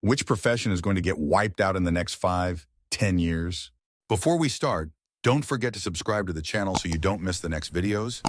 Which profession is going to get wiped out in the next 5, 10 years? Before we start, don't forget to subscribe to the channel so you don't miss the next videos.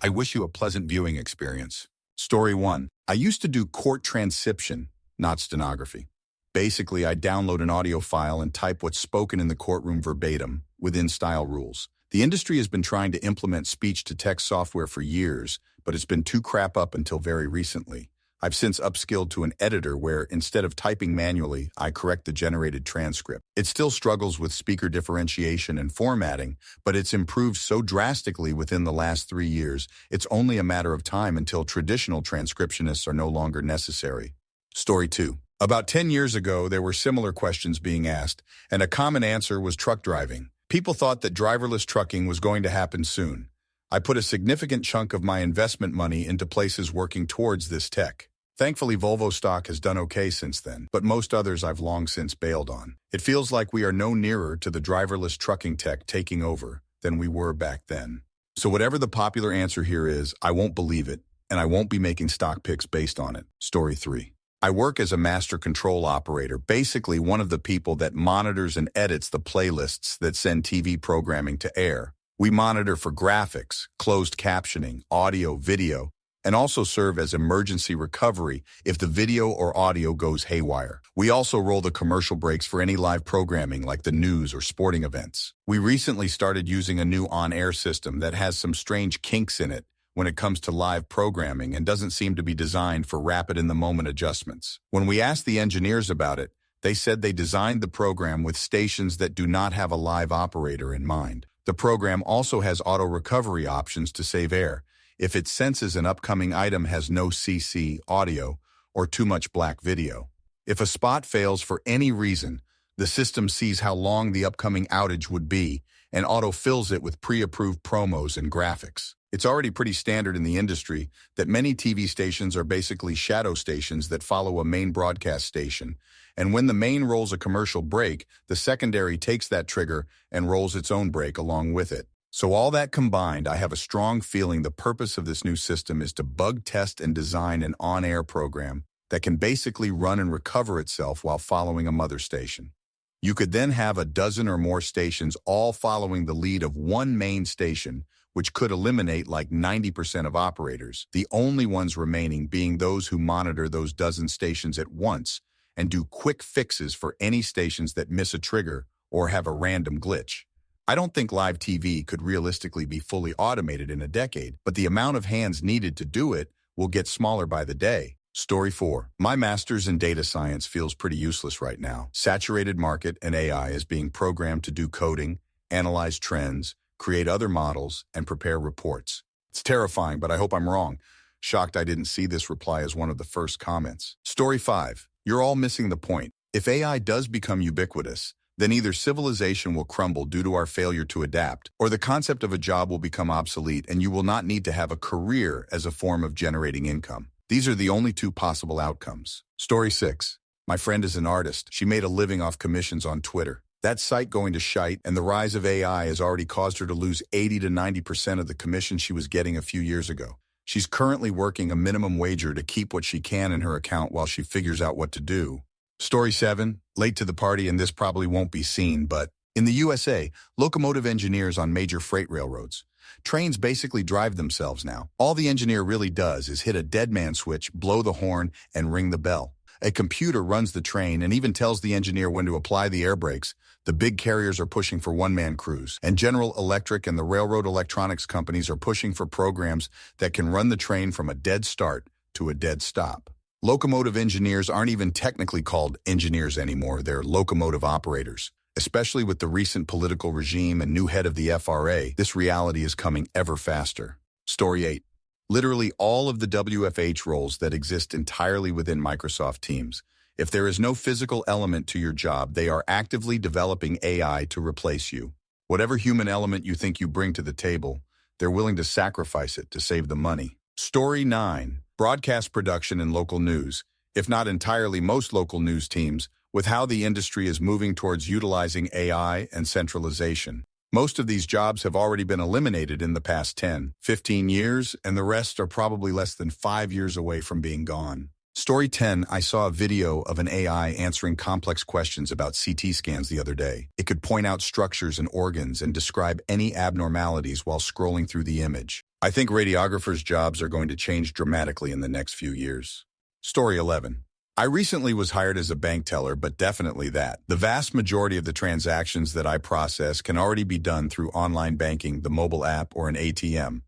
I wish you a pleasant viewing experience. Story 1. I used to do court transcription, not stenography. Basically, I download an audio file and type what's spoken in the courtroom verbatim, within style rules. The industry has been trying to implement speech-to-text software for years, but it's been too crap up until very recently. I've since upskilled to an editor where, instead of typing manually, I correct the generated transcript. It still struggles with speaker differentiation and formatting, but it's improved so drastically within the last 3 years, it's only a matter of time until traditional transcriptionists are no longer necessary. Story 2. About 10 years ago, there were similar questions being asked, and a common answer was truck driving. People thought that driverless trucking was going to happen soon. I put a significant chunk of my investment money into places working towards this tech. Thankfully, Volvo stock has done okay since then, but most others I've long since bailed on. It feels like we are no nearer to the driverless trucking tech taking over than we were back then. So whatever the popular answer here is, I won't believe it, and I won't be making stock picks based on it. Story 3. I work as a master control operator, basically one of the people that monitors and edits the playlists that send TV programming to air. We monitor for graphics, closed captioning, audio, video, and also serve as emergency recovery if the video or audio goes haywire. We also roll the commercial breaks for any live programming like the news or sporting events. We recently started using a new on-air system that has some strange kinks in it when it comes to live programming and doesn't seem to be designed for rapid in-the-moment adjustments. When we asked the engineers about it, they said they designed the program with stations that do not have a live operator in mind. The program also has auto-recovery options to save air if it senses an upcoming item has no CC audio or too much black video. If a spot fails for any reason, the system sees how long the upcoming outage would be and auto-fills it with pre-approved promos and graphics. It's already pretty standard in the industry that many TV stations are basically shadow stations that follow a main broadcast station, and when the main rolls a commercial break, the secondary takes that trigger and rolls its own break along with it. So all that combined, I have a strong feeling the purpose of this new system is to bug test and design an on-air program that can basically run and recover itself while following a mother station. You could then have a dozen or more stations all following the lead of one main station, which could eliminate like 90% of operators, the only ones remaining being those who monitor those dozen stations at once and do quick fixes for any stations that miss a trigger or have a random glitch. I don't think live TV could realistically be fully automated in a decade, but the amount of hands needed to do it will get smaller by the day. Story 4. My master's in data science feels pretty useless right now. Saturated market and AI is being programmed to do coding, analyze trends, create other models, and prepare reports. It's terrifying, but I hope I'm wrong. Shocked I didn't see this reply as one of the first comments. Story 5. You're all missing the point. If AI does become ubiquitous, then either civilization will crumble due to our failure to adapt, or the concept of a job will become obsolete and you will not need to have a career as a form of generating income. These are the only two possible outcomes. Story 6. My friend is an artist. She made a living off commissions on Twitter. That site going to shite, and the rise of AI has already caused her to lose 80 to 90% of the commission she was getting a few years ago. She's currently working a minimum wager to keep what she can in her account while she figures out what to do. Story 7, late to the party, and this probably won't be seen, but in the USA, locomotive engineers on major freight railroads. Trains basically drive themselves now. All the engineer really does is hit a dead man switch, blow the horn, and ring the bell. A computer runs the train and even tells the engineer when to apply the air brakes. The big carriers are pushing for one-man crews, and General Electric and the railroad electronics companies are pushing for programs that can run the train from a dead start to a dead stop. Locomotive engineers aren't even technically called engineers anymore, they're locomotive operators. Especially with the recent political regime and new head of the FRA, this reality is coming ever faster. Story 8. Literally all of the WFH roles that exist entirely within Microsoft Teams. If there is no physical element to your job, they are actively developing AI to replace you. Whatever human element you think you bring to the table, they're willing to sacrifice it to save the money. Story 9. Broadcast production and local news, if not entirely most local news teams, with how the industry is moving towards utilizing AI and centralization. Most of these jobs have already been eliminated in the past 10, 15 years, and the rest are probably less than 5 years away from being gone. Story 10, I saw a video of an AI answering complex questions about CT scans the other day. It could point out structures and organs and describe any abnormalities while scrolling through the image. I think radiographers' jobs are going to change dramatically in the next few years. Story 11. I recently was hired as a bank teller, but definitely that. The vast majority of the transactions that I process can already be done through online banking, the mobile app, or an ATM.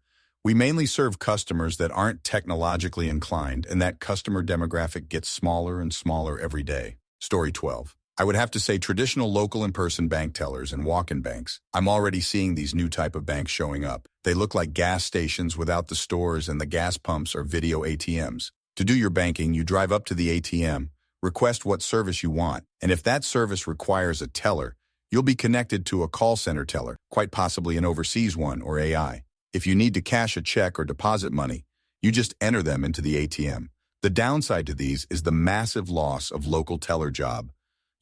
We mainly serve customers that aren't technologically inclined, and that customer demographic gets smaller and smaller every day. Story 12. I would have to say traditional local in-person bank tellers and walk-in banks. I'm already seeing these new type of banks showing up. They look like gas stations without the stores, and the gas pumps are video ATMs. To do your banking, you drive up to the ATM, request what service you want, and if that service requires a teller, you'll be connected to a call center teller, quite possibly an overseas one or AI. If you need to cash a check or deposit money, you just enter them into the ATM. The downside to these is the massive loss of local teller job.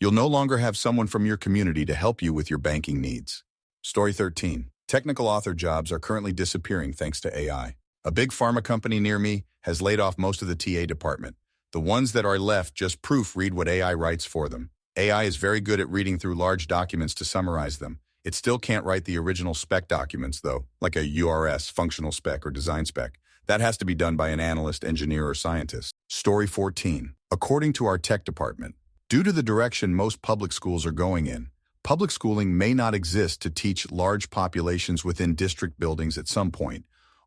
You'll no longer have someone from your community to help you with your banking needs. Story 13. Technical author jobs are currently disappearing thanks to AI. A big pharma company near me has laid off most of the TA department. The ones that are left just proofread what AI writes for them. AI is very good at reading through large documents to summarize them. It still can't write the original spec documents, though, like a URS, functional spec, or design spec. That has to be done by an analyst, engineer, or scientist. Story 14. According to our tech department, due to the direction most public schools are going in, public schooling may not exist to teach large populations within district buildings at some point.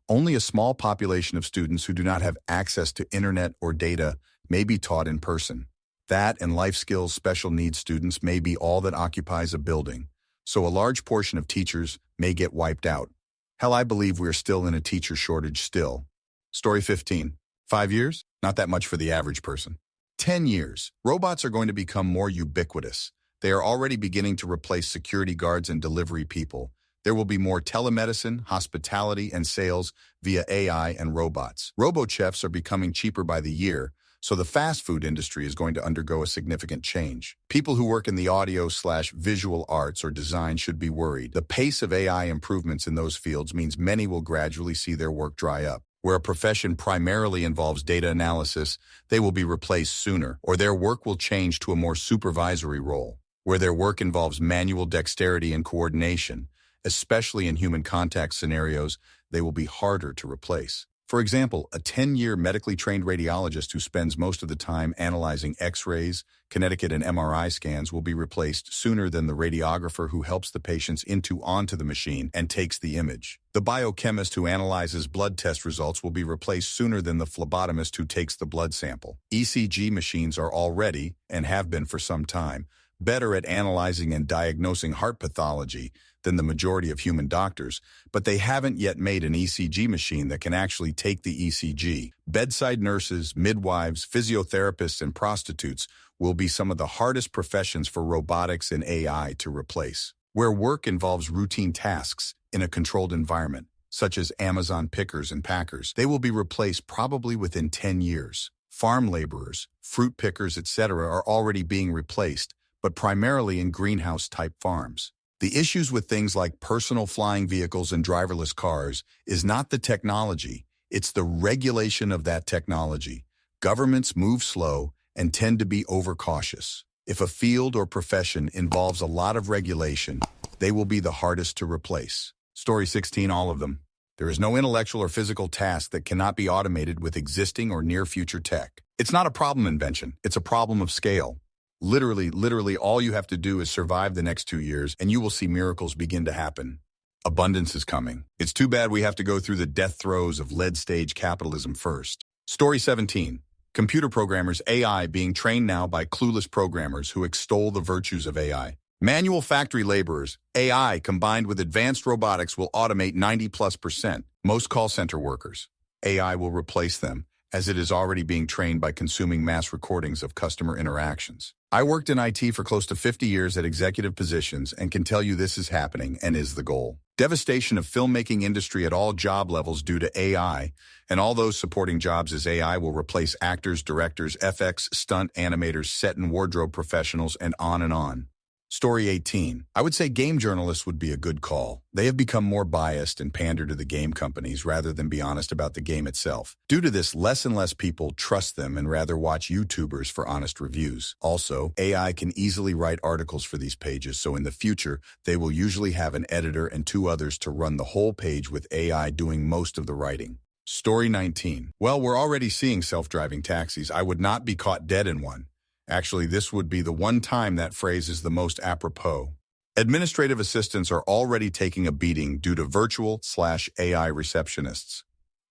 Only a small population of students who do not have access to internet or data may be taught in person. That and life skills special needs students may be all that occupies a building. So a large portion of teachers may get wiped out. Hell, I believe we're still in a teacher shortage still. Story 15. 5 years? Not that much for the average person. 10 years. Robots are going to become more ubiquitous. They are already beginning to replace security guards and delivery people. There will be more telemedicine, hospitality, and sales via AI and robots. Robo-chefs are becoming cheaper by the year, so the fast food industry is going to undergo a significant change. People who work in the audio/visual arts or design should be worried. The pace of AI improvements in those fields means many will gradually see their work dry up. Where a profession primarily involves data analysis, they will be replaced sooner, or their work will change to a more supervisory role. Where their work involves manual dexterity and coordination, especially in human contact scenarios, they will be harder to replace. For example, a 10-year medically trained radiologist who spends most of the time analyzing X-rays, Connecticut and MRI scans will be replaced sooner than the radiographer who helps the patients onto the machine and takes the image. The biochemist who analyzes blood test results will be replaced sooner than the phlebotomist who takes the blood sample. ECG machines are already, and have been for some time, better at analyzing and diagnosing heart pathology than the majority of human doctors, but they haven't yet made an ECG machine that can actually take the ECG. Bedside nurses, midwives, physiotherapists, and prostitutes will be some of the hardest professions for robotics and AI to replace. Where work involves routine tasks in a controlled environment, such as Amazon pickers and packers, they will be replaced probably within 10 years. Farm laborers, fruit pickers, etc. are already being replaced, but primarily in greenhouse-type farms. The issues with things like personal flying vehicles and driverless cars is not the technology, it's the regulation of that technology. Governments move slow and tend to be overcautious. If a field or profession involves a lot of regulation, they will be the hardest to replace. Story 16, all of them. There is no intellectual or physical task that cannot be automated with existing or near-future tech. It's not a problem invention, it's a problem of scale. Literally, all you have to do is survive the next 2 years, and you will see miracles begin to happen. Abundance is coming. It's too bad we have to go through the death throes of lead-stage capitalism first. Story 17. Computer programmers, AI being trained now by clueless programmers who extol the virtues of AI. Manual factory laborers, AI combined with advanced robotics will automate 90+%. Most call center workers, AI will replace them, as it is already being trained by consuming mass recordings of customer interactions. I worked in IT for close to 50 years at executive positions and can tell you this is happening and is the goal. Devastation of filmmaking industry at all job levels due to AI, and all those supporting jobs as AI will replace actors, directors, FX, stunt animators, set and wardrobe professionals, and on and on. Story 18. I would say game journalists would be a good call. They have become more biased and pander to the game companies rather than be honest about the game itself. Due to this, less and less people trust them and rather watch YouTubers for honest reviews. Also, AI can easily write articles for these pages, so in the future, they will usually have an editor and two others to run the whole page with AI doing most of the writing. Story 19. Well, we're already seeing self-driving taxis. I would not be caught dead in one. Actually, this would be the one time that phrase is the most apropos. Administrative assistants are already taking a beating due to virtual/AI receptionists.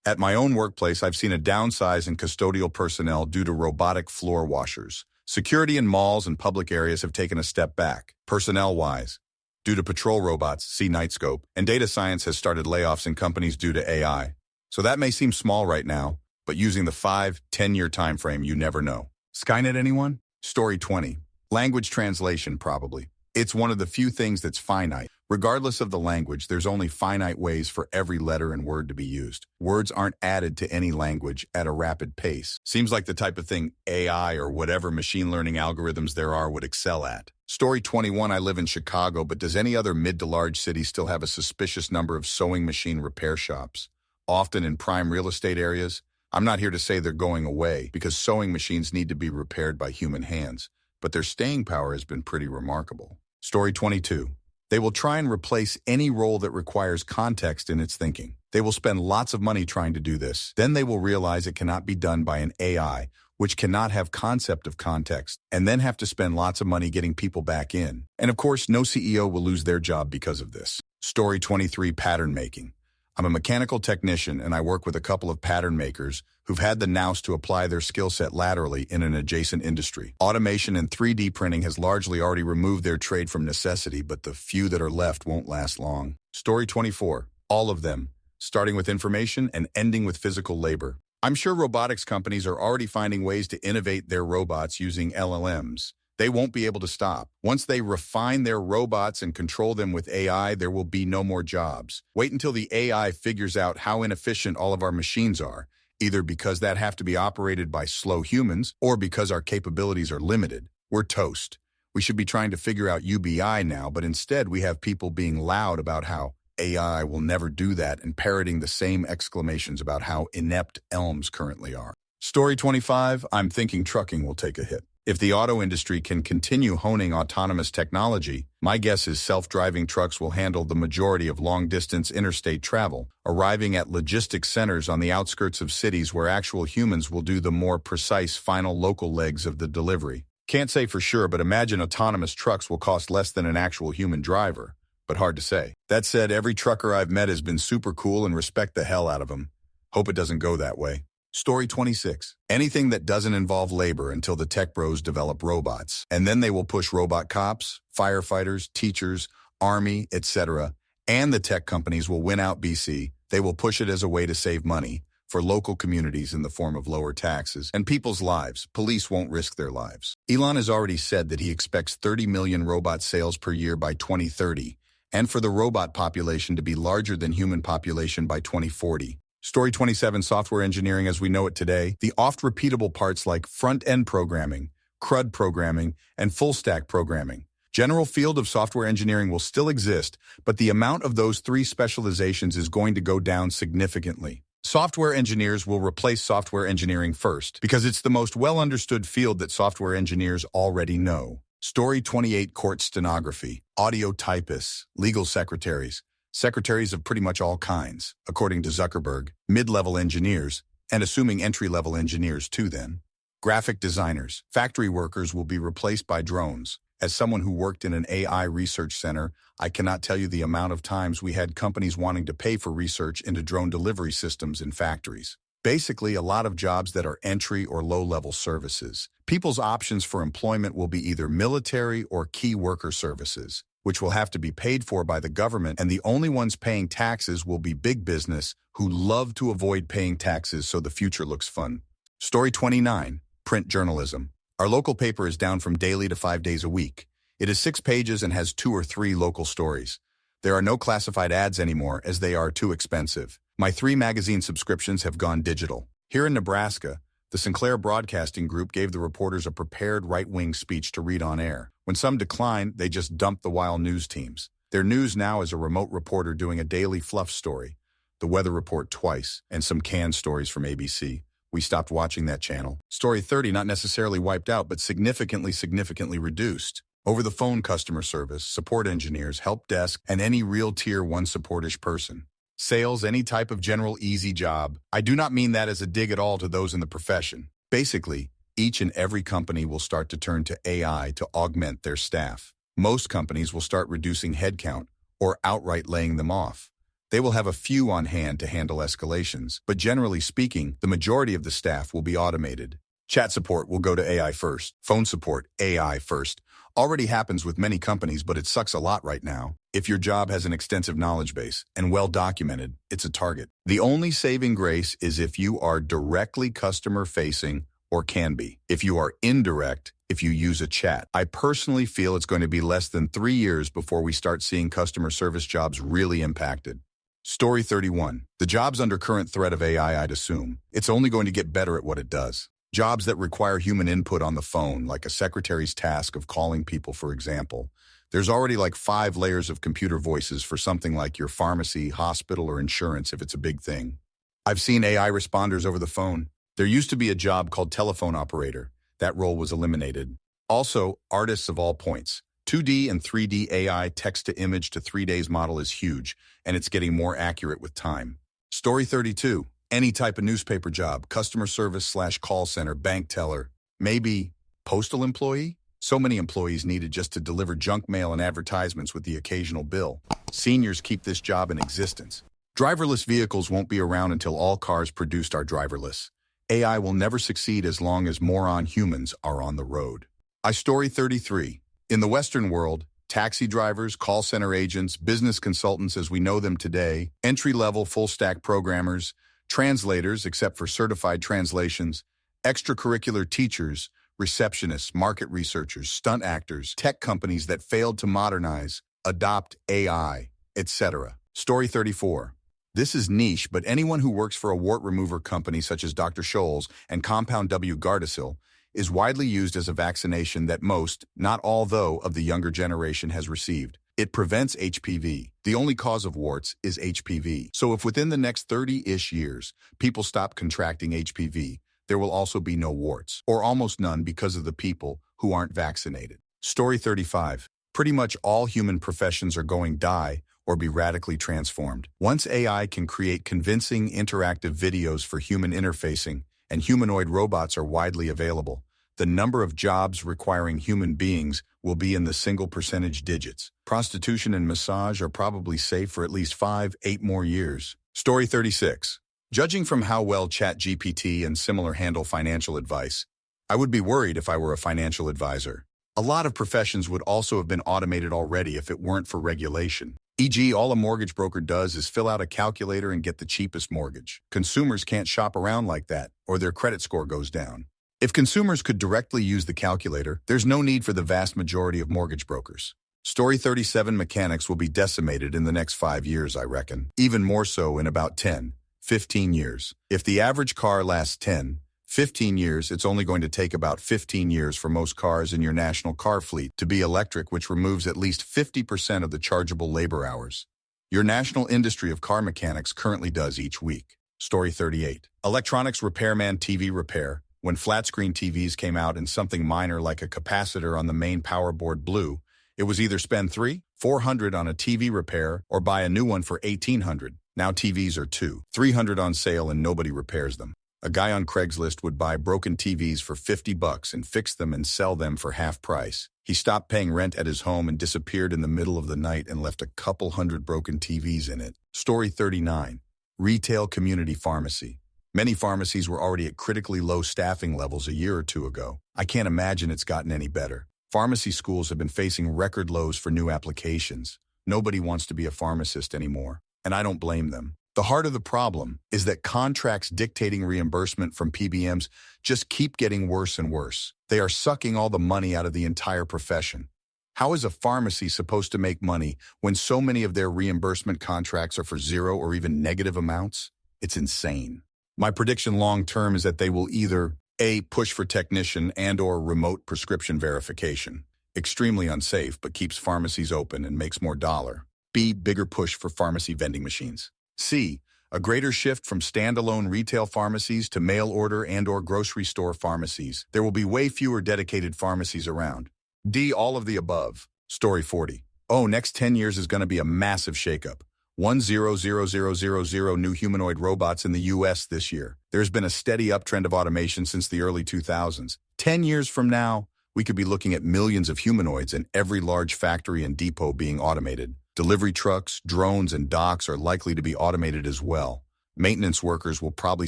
At my own workplace, I've seen a downsize in custodial personnel due to robotic floor washers. Security in malls and public areas have taken a step back, personnel-wise, due to patrol robots, see Nightscope, and data science has started layoffs in companies due to AI. So that may seem small right now, but using the 5-10-year time frame, you never know. Skynet, anyone? Story 20. Language translation, probably. It's one of the few things that's finite. Regardless of the language, there's only finite ways for every letter and word to be used. Words aren't added to any language at a rapid pace. Seems like the type of thing AI or whatever machine learning algorithms there are would excel at. Story 21. I live in Chicago, but does any other mid to large city still have a suspicious number of sewing machine repair shops? Often in prime real estate areas? I'm not here to say they're going away, because sewing machines need to be repaired by human hands, but their staying power has been pretty remarkable. Story 22. They will try and replace any role that requires context in its thinking. They will spend lots of money trying to do this. Then they will realize it cannot be done by an AI, which cannot have concept of context, and then have to spend lots of money getting people back in. And of course, no CEO will lose their job because of this. Story 23. Pattern making. I'm a mechanical technician, and I work with a couple of pattern makers who've had the nous to apply their skill set laterally in an adjacent industry. Automation and 3D printing has largely already removed their trade from necessity, but the few that are left won't last long. Story 24. All of them, starting with information and ending with physical labor. I'm sure robotics companies are already finding ways to innovate their robots using LLMs. They won't be able to stop. Once they refine their robots and control them with AI, there will be no more jobs. Wait until the AI figures out how inefficient all of our machines are, either because that have to be operated by slow humans or because our capabilities are limited. We're toast. We should be trying to figure out UBI now, but instead we have people being loud about how AI will never do that and parroting the same exclamations about how inept elms currently are. Story 25. I'm thinking trucking will take a hit. If the auto industry can continue honing autonomous technology, my guess is self-driving trucks will handle the majority of long-distance interstate travel, arriving at logistics centers on the outskirts of cities where actual humans will do the more precise final local legs of the delivery. Can't say for sure, but imagine autonomous trucks will cost less than an actual human driver, but hard to say. That said, every trucker I've met has been super cool and respect the hell out of them. Hope it doesn't go that way. Story 26. Anything that doesn't involve labor until the tech bros develop robots. And then they will push robot cops, firefighters, teachers, army, etc. And the tech companies will win out BC. They will push it as a way to save money for local communities in the form of lower taxes and people's lives. Police won't risk their lives. Elon has already said that he expects 30 million robot sales per year by 2030, and for the robot population to be larger than human population by 2040. Story 27. Software engineering as we know it today. The oft-repeatable parts like front-end programming, CRUD programming, and full-stack programming. General field of software engineering will still exist, but the amount of those three specializations is going to go down significantly. Software engineers will replace software engineering first, because it's the most well-understood field that software engineers already know. Story 28. Court stenography, audio typists, legal secretaries. Secretaries of pretty much all kinds, according to Zuckerberg, mid-level engineers, and assuming entry-level engineers too then. Graphic designers, factory workers will be replaced by drones. As someone who worked in an AI research center, I cannot tell you the amount of times we had companies wanting to pay for research into drone delivery systems in factories. Basically, a lot of jobs that are entry or low-level services. People's options for employment will be either military or key worker services, which will have to be paid for by the government, and the only ones paying taxes will be big business who love to avoid paying taxes so the future looks fun. Story 29. Print journalism. Our local paper is down from daily to 5 days a week. It is 6 pages and has 2 or 3 local stories. There are no classified ads anymore as they are too expensive. My 3 magazine subscriptions have gone digital. Here in Nebraska, the Sinclair Broadcasting Group gave the reporters a prepared right-wing speech to read on air. When some decline, they just dump the wild news teams. Their news now is a remote reporter doing a daily fluff story, the weather report twice, and some canned stories from ABC. We stopped watching that channel. Story 30 not necessarily wiped out, but significantly reduced. Over-the-phone customer service, support engineers, help desk, and any real tier 1 support-ish person. Sales, any type of general easy job. I do not mean that as a dig at all to those in the profession. Basically, each and every company will start to turn to AI to augment their staff. Most companies will start reducing headcount or outright laying them off. They will have a few on hand to handle escalations, but generally speaking, the majority of the staff will be automated. Chat support will go to AI first. Phone support, AI first. Already happens with many companies, but it sucks a lot right now. If your job has an extensive knowledge base and well documented, it's a target. The only saving grace is if you are directly customer-facing or can be. If you are indirect, if you use a chat. I personally feel it's going to be less than 3 years before we start seeing customer service jobs really impacted. Story 31. The jobs under current threat of AI, I'd assume. It's only going to get better at what it does. Jobs that require human input on the phone, like a secretary's task of calling people, for example. There's already like 5 layers of computer voices for something like your pharmacy, hospital, or insurance if it's a big thing. I've seen AI responders over the phone. There used to be a job called telephone operator. That role was eliminated. Also, artists of all points. 2D and 3D AI text-to-image to 3 days model is huge, and it's getting more accurate with time. Story 32. Any type of newspaper job, customer service/call center, bank teller, maybe postal employee? So many employees needed just to deliver junk mail and advertisements with the occasional bill. Seniors keep this job in existence. Driverless vehicles won't be around until all cars produced are driverless. AI will never succeed as long as moron humans are on the road. Story 33. In the Western world, taxi drivers, call center agents, business consultants as we know them today, entry-level full-stack programmers, translators except for certified translations, extracurricular teachers, receptionists, market researchers, stunt actors, tech companies that failed to modernize, adopt AI, etc. Story 34. This is niche, but anyone who works for a wart remover company such as Dr. Scholl's and Compound W Gardasil is widely used as a vaccination that most, not all though, of the younger generation has received. It prevents HPV. The only cause of warts is HPV. So if within the next 30-ish years, people stop contracting HPV, there will also be no warts, or almost none because of the people who aren't vaccinated. Story 35. Pretty much all human professions are going die or be radically transformed. Once AI can create convincing interactive videos for human interfacing and humanoid robots are widely available, the number of jobs requiring human beings will be in the single percentage digits. Prostitution and massage are probably safe for at least 5-8 more years. Story 36. Judging from how well ChatGPT and similar handle financial advice, I would be worried if I were a financial advisor. A lot of professions would also have been automated already if it weren't for regulation. E.g., all a mortgage broker does is fill out a calculator and get the cheapest mortgage. Consumers can't shop around like that, or their credit score goes down. If consumers could directly use the calculator, there's no need for the vast majority of mortgage brokers. Story 37. Mechanics will be decimated in the next 5 years, I reckon. Even more so in about 10-15 years. If the average car lasts 10-15 years, it's only going to take about 15 years for most cars in your national car fleet to be electric, which removes at least 50% of the chargeable labor hours your national industry of car mechanics currently does each week. Story 38. Electronics repairman TV repair. When flat-screen TVs came out and something minor like a capacitor on the main power board blew, it was either spend $300-400 on a TV repair or buy a new one for $1,800. Now TVs are $200-300 on sale and nobody repairs them. A guy on Craigslist would buy broken TVs for $50 and fix them and sell them for half price. He stopped paying rent at his home and disappeared in the middle of the night and left a couple hundred broken TVs in it. Story 39. Retail community pharmacy. Many pharmacies were already at critically low staffing levels a year or two ago. I can't imagine it's gotten any better. Pharmacy schools have been facing record lows for new applications. Nobody wants to be a pharmacist anymore, and I don't blame them. The heart of the problem is that contracts dictating reimbursement from PBMs just keep getting worse and worse. They are sucking all the money out of the entire profession. How is a pharmacy supposed to make money when so many of their reimbursement contracts are for zero or even negative amounts? It's insane. My prediction long-term is that they will either A, push for technician and/or remote prescription verification, Extremely unsafe, but keeps pharmacies open and makes more dollar. B. Bigger push for pharmacy vending machines. C. A greater shift from standalone retail pharmacies to mail order and/or grocery store pharmacies. There will be way fewer dedicated pharmacies around. D. All of the above. Story 40. Oh, next 10 years is going to be a massive shakeup. 1,000,000 new humanoid robots in the U.S. this year. There's been a steady uptrend of automation since the early 2000s. 10 years from now, we could be looking at millions of humanoids in every large factory and depot being automated. Delivery trucks, drones, and docks are likely to be automated as well. Maintenance workers will probably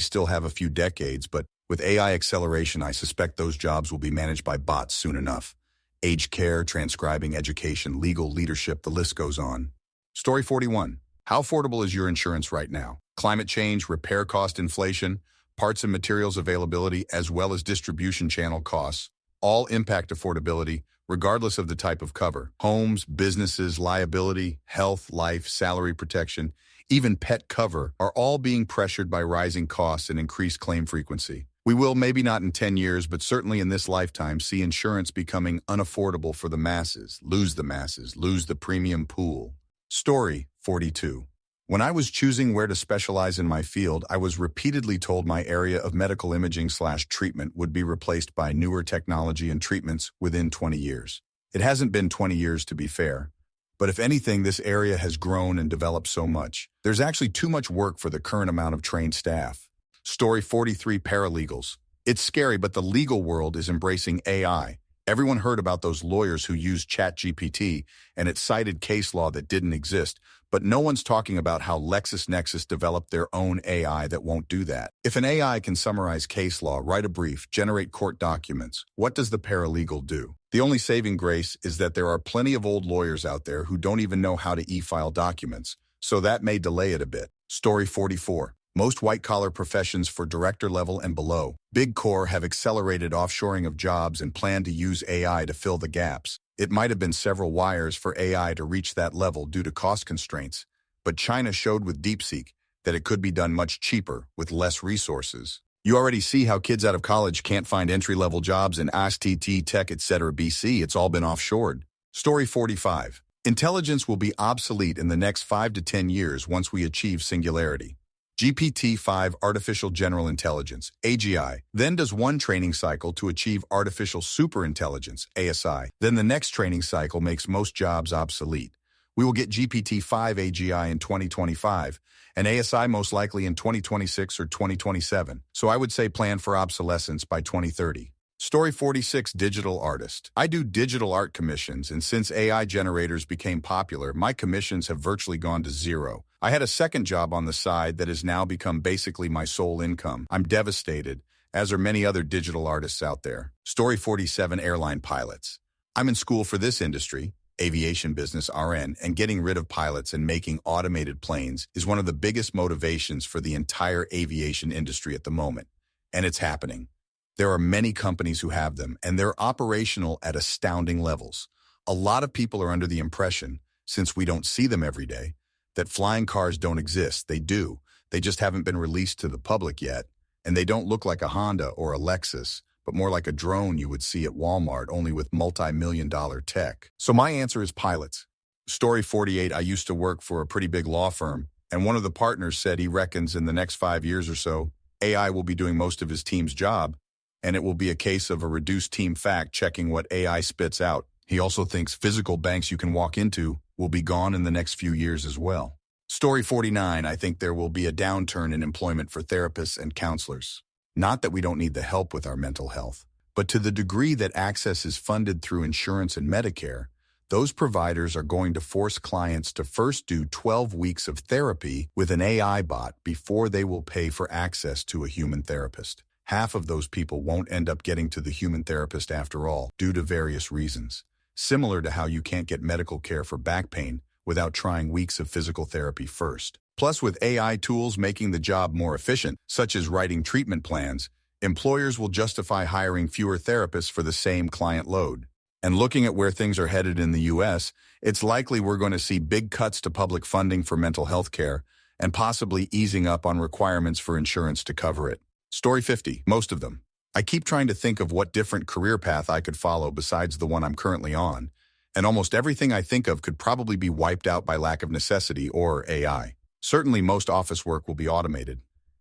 still have a few decades, but with AI acceleration, I suspect those jobs will be managed by bots soon enough. Aged care, transcribing, education, legal, leadership, the list goes on. Story 41. How affordable is your insurance right now? Climate change, repair cost inflation, parts and materials availability, as well as distribution channel costs, all impact affordability, regardless of the type of cover. Homes, businesses, liability, health, life, salary protection, even pet cover are all being pressured by rising costs and increased claim frequency. We will, maybe not in 10 years, but certainly in this lifetime, see insurance becoming unaffordable for the masses, lose the premium pool. Story 42. When I was choosing where to specialize in my field, I was repeatedly told my area of medical imaging/treatment would be replaced by newer technology and treatments within 20 years. It hasn't been 20 years, to be fair. But if anything, this area has grown and developed so much. There's actually too much work for the current amount of trained staff. Story 43. Paralegals. It's scary, but the legal world is embracing AI. Everyone heard about those lawyers who used ChatGPT and it cited case law that didn't exist, but no one's talking about how LexisNexis developed their own AI that won't do that. If an AI can summarize case law, write a brief, generate court documents, what does the paralegal do? The only saving grace is that there are plenty of old lawyers out there who don't even know how to e-file documents, so that may delay it a bit. Story 44. Most white-collar professions for director level and below, Big Core have accelerated offshoring of jobs and plan to use AI to fill the gaps. It might have been several wires for AI to reach that level due to cost constraints, but China showed with DeepSeek that it could be done much cheaper with less resources. You already see how kids out of college can't find entry-level jobs in ICT, tech, etc. BC. It's all been offshored. Story 45. Intelligence will be obsolete in the next 5 to 10 years once we achieve singularity. GPT-5 Artificial General Intelligence, AGI, then does one training cycle to achieve Artificial Superintelligence, ASI. Then the next training cycle makes most jobs obsolete. We will get GPT-5 AGI in 2025, and ASI most likely in 2026 or 2027. So I would say plan for obsolescence by 2030. Story 46. Digital artist. I do digital art commissions, and since AI generators became popular, my commissions have virtually gone to zero. I had a second job on the side that has now become basically my sole income. I'm devastated, as are many other digital artists out there. Story 47. Airline pilots. I'm in school for this industry, aviation business RN, and getting rid of pilots and making automated planes is one of the biggest motivations for the entire aviation industry at the moment. And it's happening. There are many companies who have them, and they're operational at astounding levels. A lot of people are under the impression, since we don't see them every day, that flying cars don't exist. They do. They just haven't been released to the public yet, and they don't look like a Honda or a Lexus, but more like a drone you would see at Walmart, only with multi-million-dollar tech. So my answer is pilots. Story 48. I used to work for a pretty big law firm, and one of the partners said he reckons in the next 5 years or so, AI will be doing most of his team's job, and it will be a case of a reduced team fact-checking what AI spits out. He also thinks physical banks you can walk into will be gone in the next few years as well. Story 49. I think there will be a downturn in employment for therapists and counselors. Not that we don't need the help with our mental health, but to the degree that access is funded through insurance and Medicare, those providers are going to force clients to first do 12 weeks of therapy with an AI bot before they will pay for access to a human therapist. Half of those people won't end up getting to the human therapist after all, due to various reasons. Similar to how you can't get medical care for back pain without trying weeks of physical therapy first. Plus, with AI tools making the job more efficient, such as writing treatment plans, employers will justify hiring fewer therapists for the same client load. And looking at where things are headed in the U.S., it's likely we're going to see big cuts to public funding for mental health care and possibly easing up on requirements for insurance to cover it. Story 50. Most of them. I keep trying to think of what different career path I could follow besides the one I'm currently on, and almost everything I think of could probably be wiped out by lack of necessity or AI. Certainly most office work will be automated.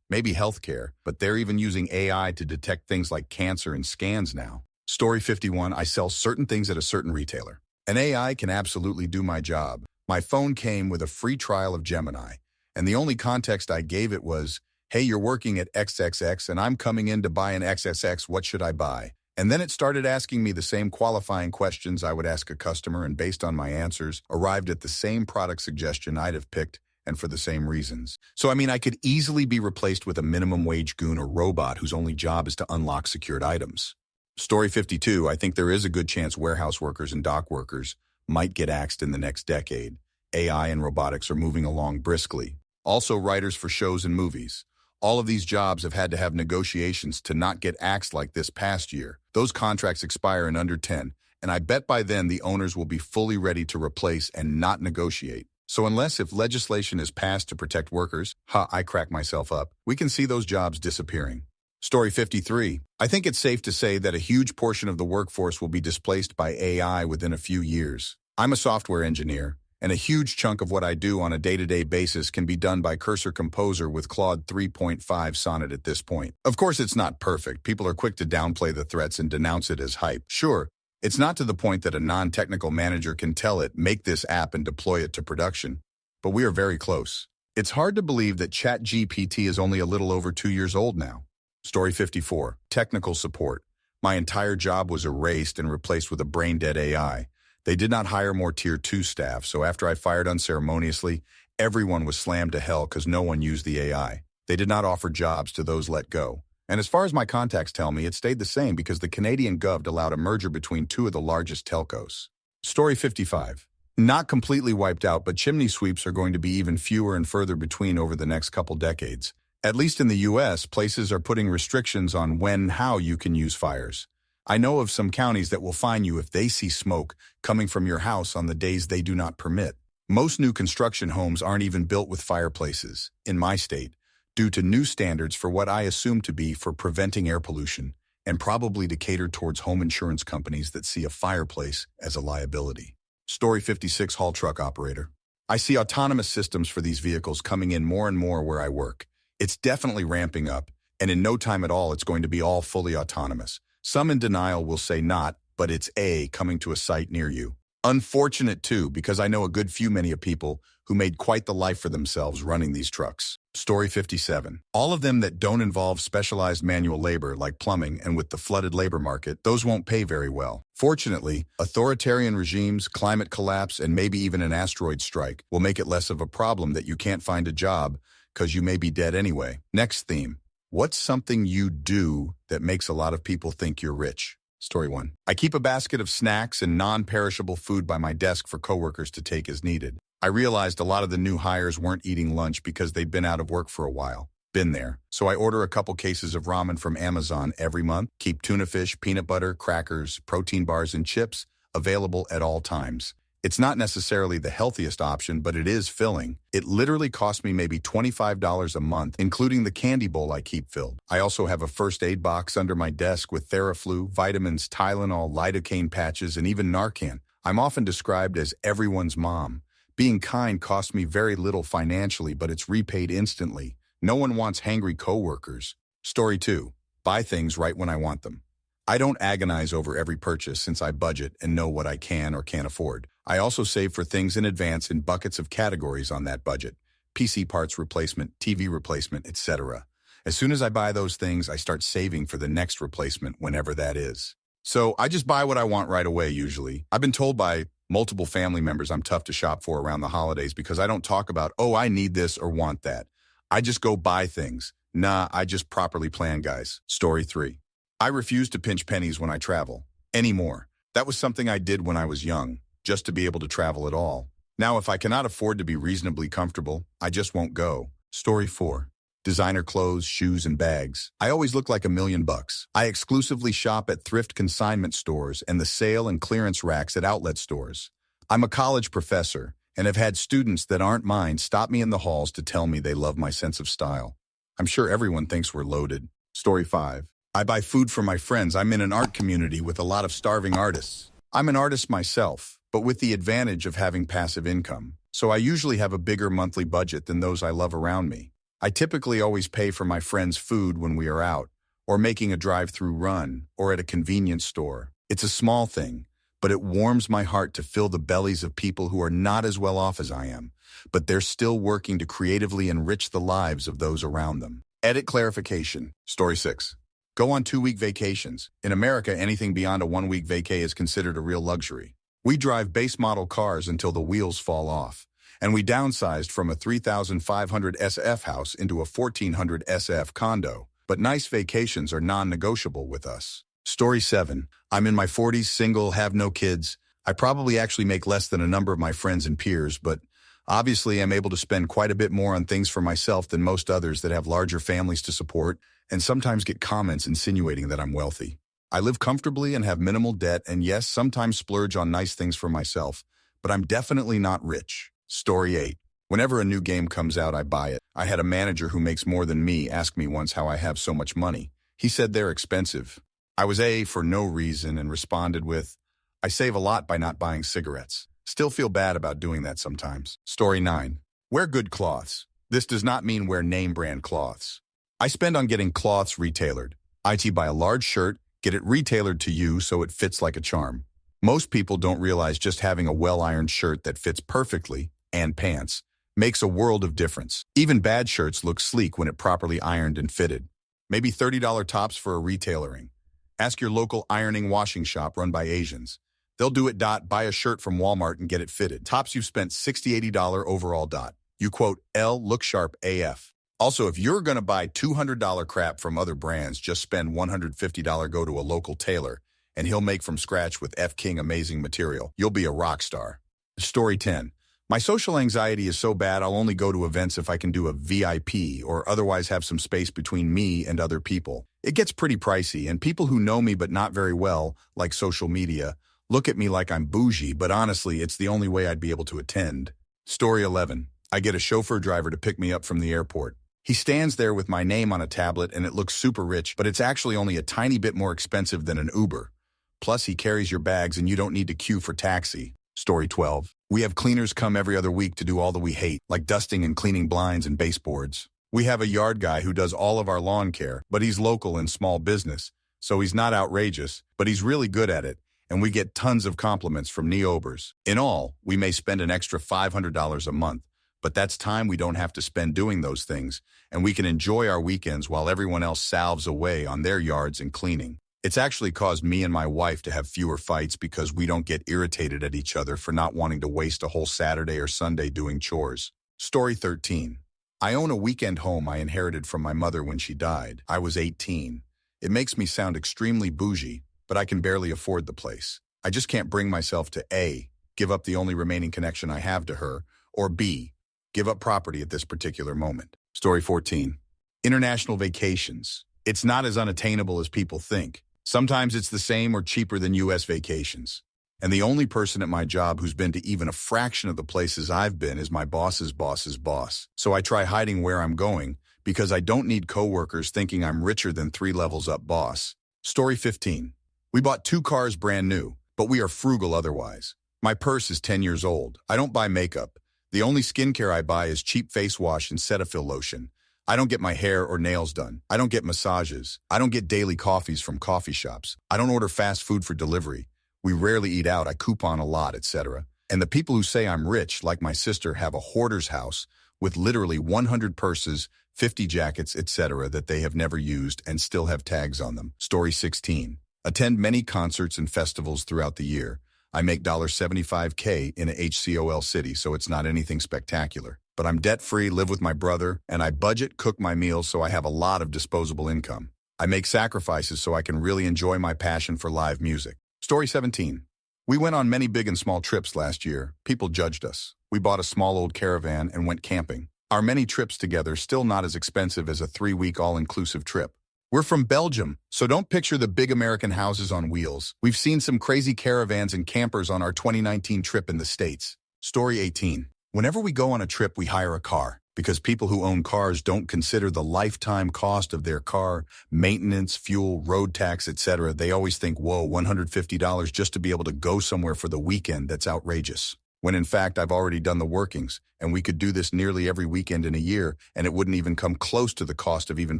Maybe healthcare, but they're even using AI to detect things like cancer in scans now. Story 51, I sell certain things at a certain retailer. An AI can absolutely do my job. My phone came with a free trial of Gemini, and the only context I gave it was, hey, you're working at XXX and I'm coming in to buy an XXX, what should I buy? And then it started asking me the same qualifying questions I would ask a customer, and based on my answers, arrived at the same product suggestion I'd have picked, and for the same reasons. So I could easily be replaced with a minimum wage goon or robot whose only job is to unlock secured items. Story 52, I think there is a good chance warehouse workers and dock workers might get axed in the next decade. AI and robotics are moving along briskly. Also writers for shows and movies. All of these jobs have had to have negotiations to not get axed like this past year. Those contracts expire in under 10, and I bet by then the owners will be fully ready to replace and not negotiate. So if legislation is passed to protect workers, I crack myself up, we can see those jobs disappearing. Story 53. I think it's safe to say that a huge portion of the workforce will be displaced by AI within a few years. I'm a software engineer, and a huge chunk of what I do on a day-to-day basis can be done by Cursor Composer with Claude 3.5 Sonnet at this point. Of course, it's not perfect. People are quick to downplay the threats and denounce it as hype. Sure, it's not to the point that a non-technical manager can tell it, make this app and deploy it to production. But we are very close. It's hard to believe that ChatGPT is only a little over 2 years old now. Story 54. Technical support. My entire job was erased and replaced with a brain-dead AI. They did not hire more Tier 2 staff, so after I fired unceremoniously, everyone was slammed to hell because no one used the AI. They did not offer jobs to those let go. And as far as my contacts tell me, it stayed the same because the Canadian Gov allowed a merger between two of the largest telcos. Story 55. Not completely wiped out, but chimney sweeps are going to be even fewer and further between over the next couple decades. At least in the US, places are putting restrictions on when and how you can use fires. I know of some counties that will fine you if they see smoke coming from your house on the days they do not permit. Most new construction homes aren't even built with fireplaces, in my state, due to new standards for what I assume to be for preventing air pollution, and probably to cater towards home insurance companies that see a fireplace as a liability. Story 56, haul truck operator. I see autonomous systems for these vehicles coming in more and more where I work. It's definitely ramping up, and in no time at all it's going to be all fully autonomous. Some in denial will say not, but it's coming to a site near you. Unfortunate too, because I know a good few many of people who made quite the life for themselves running these trucks. Story 57. All of them that don't involve specialized manual labor like plumbing, and with the flooded labor market, those won't pay very well. Fortunately, authoritarian regimes, climate collapse, and maybe even an asteroid strike will make it less of a problem that you can't find a job because you may be dead anyway. Next theme. What's something you do that makes a lot of people think you're rich? Story 1. I keep a basket of snacks and non-perishable food by my desk for coworkers to take as needed. I realized a lot of the new hires weren't eating lunch because they'd been out of work for a while. Been there. So I order a couple cases of ramen from Amazon every month, keep tuna fish, peanut butter, crackers, protein bars, and chips available at all times. It's not necessarily the healthiest option, but it is filling. It literally cost me maybe $25 a month, including the candy bowl I keep filled. I also have a first aid box under my desk with Theraflu, vitamins, Tylenol, lidocaine patches, and even Narcan. I'm often described as everyone's mom. Being kind costs me very little financially, but it's repaid instantly. No one wants hangry coworkers. Story 2. Buy things right when I want them. I don't agonize over every purchase since I budget and know what I can or can't afford. I also save for things in advance in buckets of categories on that budget. PC parts replacement, TV replacement, etc. As soon as I buy those things, I start saving for the next replacement whenever that is. So I just buy what I want right away usually. I've been told by multiple family members I'm tough to shop for around the holidays because I don't talk about, oh, I need this or want that. I just go buy things. Nah, I just properly plan, guys. Story 3. I refuse to pinch pennies when I travel. Anymore. That was something I did when I was young, just to be able to travel at all. Now, if I cannot afford to be reasonably comfortable, I just won't go. Story 4. Designer clothes, shoes, and bags. I always look like $1,000,000. I exclusively shop at thrift consignment stores and the sale and clearance racks at outlet stores. I'm a college professor and have had students that aren't mine stop me in the halls to tell me they love my sense of style. I'm sure everyone thinks we're loaded. Story 5. I buy food for my friends. I'm in an art community with a lot of starving artists. I'm an artist myself, but with the advantage of having passive income. So I usually have a bigger monthly budget than those I love around me. I typically always pay for my friends' food when we are out, or making a drive-through run, or at a convenience store. It's a small thing, but it warms my heart to fill the bellies of people who are not as well off as I am, but they're still working to creatively enrich the lives of those around them. Edit clarification. Story 6. Go on 2-week vacations. In America, anything beyond a 1-week vacay is considered a real luxury. We drive base model cars until the wheels fall off, and we downsized from a 3,500 SF house into a 1,400 SF condo. But nice vacations are non-negotiable with us. Story 7. I'm in my 40s, single, have no kids. I probably actually make less than a number of my friends and peers, but obviously I'm able to spend quite a bit more on things for myself than most others that have larger families to support, and sometimes get comments insinuating that I'm wealthy. I live comfortably and have minimal debt, and yes, sometimes splurge on nice things for myself, but I'm definitely not rich. Story 8. Whenever a new game comes out, I buy it. I had a manager who makes more than me ask me once how I have so much money. He said they're expensive. I was for no reason and responded with, I save a lot by not buying cigarettes. Still feel bad about doing that sometimes. Story 9. Wear good cloths. This does not mean wear name brand cloths. I spend on getting cloths retailored. IT buy a large shirt, get it retailored to you so it fits like a charm. Most people don't realize just having a well-ironed shirt that fits perfectly, and pants, makes a world of difference. Even bad shirts look sleek when it properly ironed and fitted. Maybe $30 tops for a retailoring. Ask your local ironing washing shop run by Asians. They'll do it. Buy a shirt from Walmart and get it fitted. Tops you've spent $60, $80 overall. You quote, look sharp AF. Also, if you're going to buy $200 crap from other brands, just spend $150, go to a local tailor, and he'll make from scratch with King amazing material. You'll be a rock star. Story 10. My social anxiety is so bad I'll only go to events if I can do a VIP or otherwise have some space between me and other people. It gets pretty pricey, and people who know me but not very well, like social media, look at me like I'm bougie, but honestly, it's the only way I'd be able to attend. Story 11. I get a chauffeur driver to pick me up from the airport. He stands there with my name on a tablet and it looks super rich, but it's actually only a tiny bit more expensive than an Uber. Plus, he carries your bags and you don't need to queue for taxi. Story 12. We have cleaners come every other week to do all that we hate, like dusting and cleaning blinds and baseboards. We have a yard guy who does all of our lawn care, but he's local and small business, so he's not outrageous, but he's really good at it, and we get tons of compliments from neobers. In all, we may spend an extra $500 a month, but that's time we don't have to spend doing those things, and we can enjoy our weekends while everyone else salves away on their yards and cleaning. It's actually caused me and my wife to have fewer fights because we don't get irritated at each other for not wanting to waste a whole Saturday or Sunday doing chores. Story 13. I own a weekend home I inherited from my mother when she died. I was 18. It makes me sound extremely bougie, but I can barely afford the place. I just can't bring myself to A, give up the only remaining connection I have to her, or B, give up property at this particular moment. Story 14. International vacations. It's not as unattainable as people think. Sometimes it's the same or cheaper than U.S. vacations. And the only person at my job who's been to even a fraction of the places I've been is my boss's boss's boss. So I try hiding where I'm going because I don't need coworkers thinking I'm richer than 3 levels up boss. Story 15. We bought 2 cars brand new, but we are frugal otherwise. My purse is 10 years old. I don't buy makeup. The only skincare I buy is cheap face wash and Cetaphil lotion. I don't get my hair or nails done. I don't get massages. I don't get daily coffees from coffee shops. I don't order fast food for delivery. We rarely eat out. I coupon a lot, etc. And the people who say I'm rich, like my sister, have a hoarder's house with literally 100 purses, 50 jackets, etc. that they have never used and still have tags on them. Story 16. Attend many concerts and festivals throughout the year. I make $75K in a HCOL city, so it's not anything spectacular. But I'm debt-free, live with my brother, and I budget, cook my meals, so I have a lot of disposable income. I make sacrifices so I can really enjoy my passion for live music. Story 17. We went on many big and small trips last year. People judged us. We bought a small old caravan and went camping. Our many trips together still not as expensive as a 3-week all-inclusive trip. We're from Belgium, so don't picture the big American houses on wheels. We've seen some crazy caravans and campers on our 2019 trip in the States. Story 18. Whenever we go on a trip, we hire a car. because people who own cars don't consider the lifetime cost of their car, maintenance, fuel, road tax, etc. They always think, whoa, $150 just to be able to go somewhere for the weekend, that's outrageous. When in fact, I've already done the workings, and we could do this nearly every weekend in a year, and it wouldn't even come close to the cost of even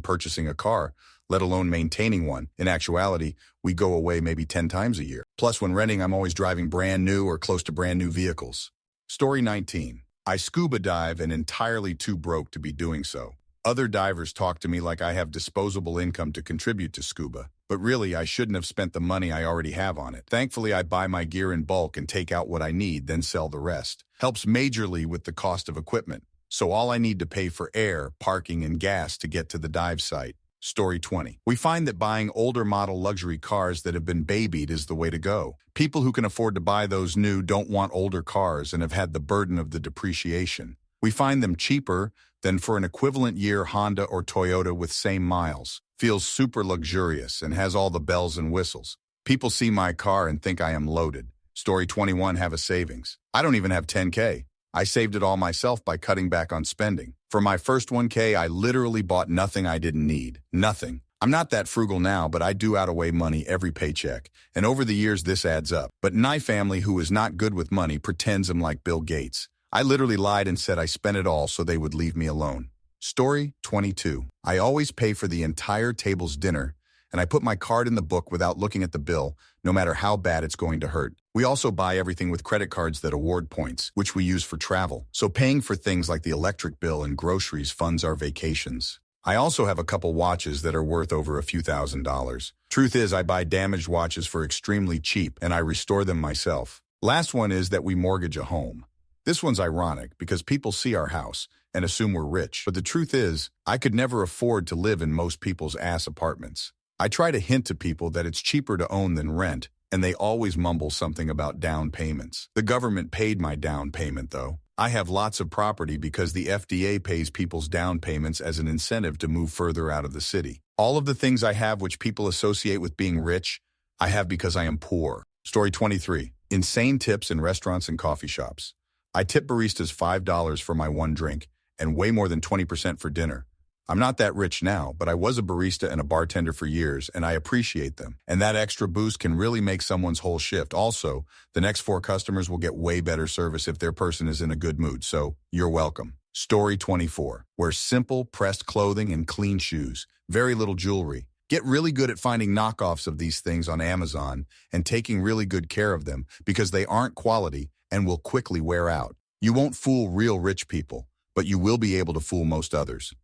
purchasing a car, let alone maintaining one. In actuality, we go away maybe 10 times a year. Plus, when renting, I'm always driving brand new or close to brand new vehicles. Story 19. I scuba dive and entirely too broke to be doing so. Other divers talk to me like I have disposable income to contribute to scuba, but really I shouldn't have spent the money I already have on it. Thankfully, I buy my gear in bulk and take out what I need, then sell the rest. Helps majorly with the cost of equipment. So all I need to pay for air, parking, and gas to get to the dive site. Story 20. We find that buying older model luxury cars that have been babied is the way to go. People who can afford to buy those new don't want older cars and have had the burden of the depreciation. We find them cheaper than for an equivalent year Honda or Toyota with same miles. Feels super luxurious and has all the bells and whistles. People see my car and think I am loaded. Story 21. Have a savings. I don't even have 10K. I saved it all myself by cutting back on spending. For my first 1K, I literally bought nothing I didn't need. Nothing. I'm not that frugal now, but I do out away money every paycheck. And over the years, this adds up. But my family, who is not good with money, pretends I'm like Bill Gates. I literally lied and said I spent it all so they would leave me alone. Story 22. I always pay for the entire table's dinner, and I put my card in the book without looking at the bill, no matter how bad it's going to hurt. We also buy everything with credit cards that award points, which we use for travel. So paying for things like the electric bill and groceries funds our vacations. I also have a couple watches that are worth over a few $1,000s. Truth is, I buy damaged watches for extremely cheap, and I restore them myself. Last one is that we mortgage a home. This one's ironic because people see our house and assume we're rich. But the truth is, I could never afford to live in most people's ass apartments. I try to hint to people that it's cheaper to own than rent, and they always mumble something about down payments. The government paid my down payment, though. I have lots of property because the FDA pays people's down payments as an incentive to move further out of the city. All of the things I have which people associate with being rich, I have because I am poor. Story 23. Insane tips in restaurants and coffee shops. I tip baristas $5 for my one drink and way more than 20% for dinner. I'm not that rich now, but I was a barista and a bartender for years, and I appreciate them. And that extra boost can really make someone's whole shift. Also, the next 4 customers will get way better service if their person is in a good mood, so you're welcome. Story 24. Wear simple, pressed clothing and clean shoes. Very little jewelry. Get really good at finding knockoffs of these things on Amazon and taking really good care of them because they aren't quality and will quickly wear out. You won't fool real rich people, but you will be able to fool most others.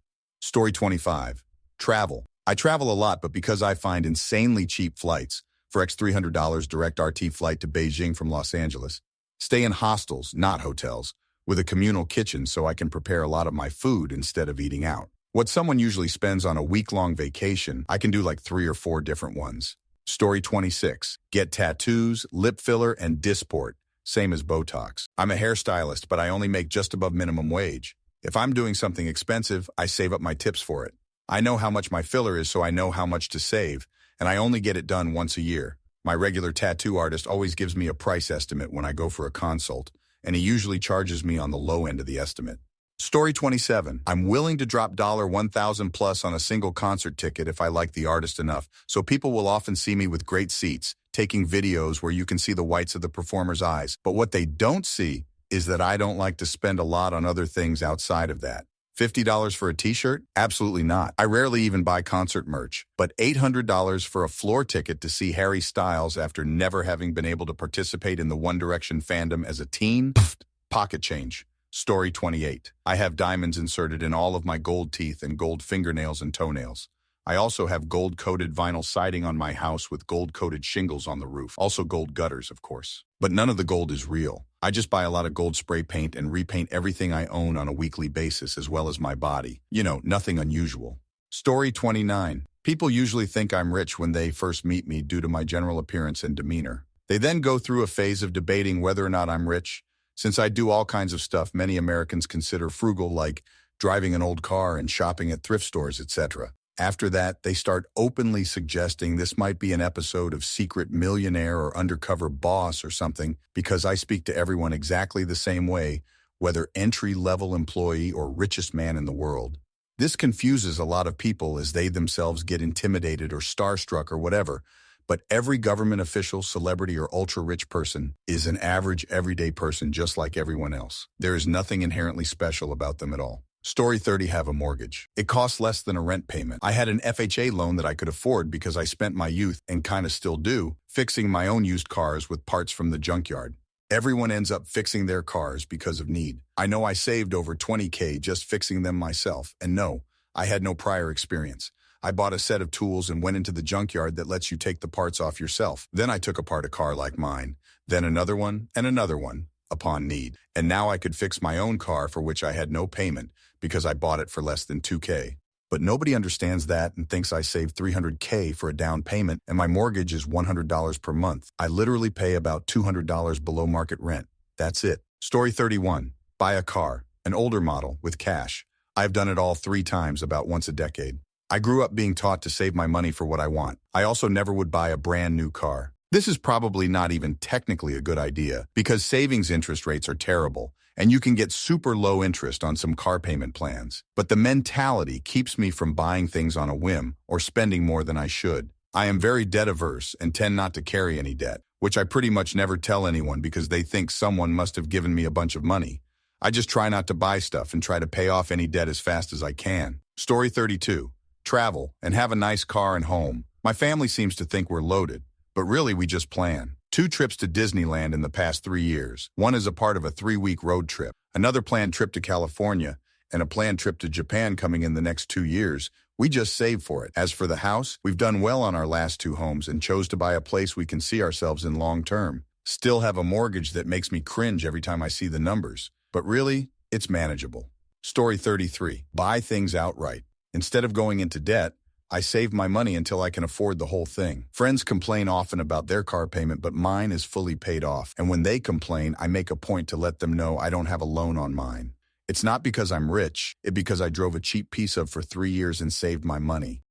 Story 25. Travel. I travel a lot, but because I find insanely cheap flights, for $300 direct RT flight to Beijing from Los Angeles, stay in hostels, not hotels, with a communal kitchen so I can prepare a lot of my food instead of eating out. What someone usually spends on a week-long vacation, I can do like 3 or 4 different ones. Story 26. Get tattoos, lip filler, and Dysport. Same as Botox. I'm a hairstylist, but I only make just above minimum wage. If I'm doing something expensive, I save up my tips for it. I know how much my filler is, so I know how much to save, and I only get it done once a year. My regular tattoo artist always gives me a price estimate when I go for a consult, and he usually charges me on the low end of the estimate. Story 27. I'm willing to drop $1,000 plus on a single concert ticket if I like the artist enough, so people will often see me with great seats, taking videos where you can see the whites of the performer's eyes. But what they don't see is that I don't like to spend a lot on other things outside of that. $50 for a t-shirt? Absolutely not. I rarely even buy concert merch. But $800 for a floor ticket to see Harry Styles after never having been able to participate in the One Direction fandom as a teen? Pocket change. Story 28. I have diamonds inserted in all of my gold teeth and gold fingernails and toenails. I also have gold-coated vinyl siding on my house with gold-coated shingles on the roof. Also gold gutters, of course. But none of the gold is real. I just buy a lot of gold spray paint and repaint everything I own on a weekly basis as well as my body. You know, nothing unusual. Story 29. People usually think I'm rich when they first meet me due to my general appearance and demeanor. They then go through a phase of debating whether or not I'm rich. Since I do all kinds of stuff many Americans consider frugal, like driving an old car and shopping at thrift stores, etc. After that, they start openly suggesting this might be an episode of Secret Millionaire or Undercover Boss or something because I speak to everyone exactly the same way whether entry-level employee or richest man in the world. This confuses a lot of people as they themselves get intimidated or starstruck or whatever, but every government official, celebrity, or ultra-rich person is an average, everyday person just like everyone else. There is nothing inherently special about them at all. Story 30, have a mortgage. It costs less than a rent payment. I had an FHA loan that I could afford because I spent my youth, and kinda still do, fixing my own used cars with parts from the junkyard. Everyone ends up fixing their cars because of need. I know I saved over $20K just fixing them myself, and no, I had no prior experience. I bought a set of tools and went into the junkyard that lets you take the parts off yourself. Then I took apart a car like mine, then another one, and another one, upon need. And now I could fix my own car for which I had no payment because I bought it for less than $2K. But nobody understands that and thinks I saved $300K for a down payment and my mortgage is $100 per month. I literally pay about $200 below market rent. That's it. Story 31. Buy a car, an older model, with cash. I've done it all 3 times about once a decade. I grew up being taught to save my money for what I want. I also never would buy a brand new car. This is probably not even technically a good idea because savings interest rates are terrible and you can get super low interest on some car payment plans. But the mentality keeps me from buying things on a whim or spending more than I should. I am very debt averse and tend not to carry any debt, which I pretty much never tell anyone because they think someone must have given me a bunch of money. I just try not to buy stuff and try to pay off any debt as fast as I can. Story 32. Travel and have a nice car and home. My family seems to think we're loaded, but really we just plan. 2 trips to Disneyland in the past 3 years. One is a part of a 3-week road trip. Another planned trip to California, and a planned trip to Japan coming in the next 2 years. We just saved for it. As for the house, we've done well on our last 2 homes and chose to buy a place we can see ourselves in long term. Still have a mortgage that makes me cringe every time I see the numbers. But really, it's manageable. Story 33. Buy things outright. Instead of going into debt, I save my money until I can afford the whole thing. Friends complain often about their car payment, but mine is fully paid off. And when they complain, I make a point to let them know I don't have a loan on mine. It's not because I'm rich, it's because I drove a cheap piece of for 3 years and saved my money.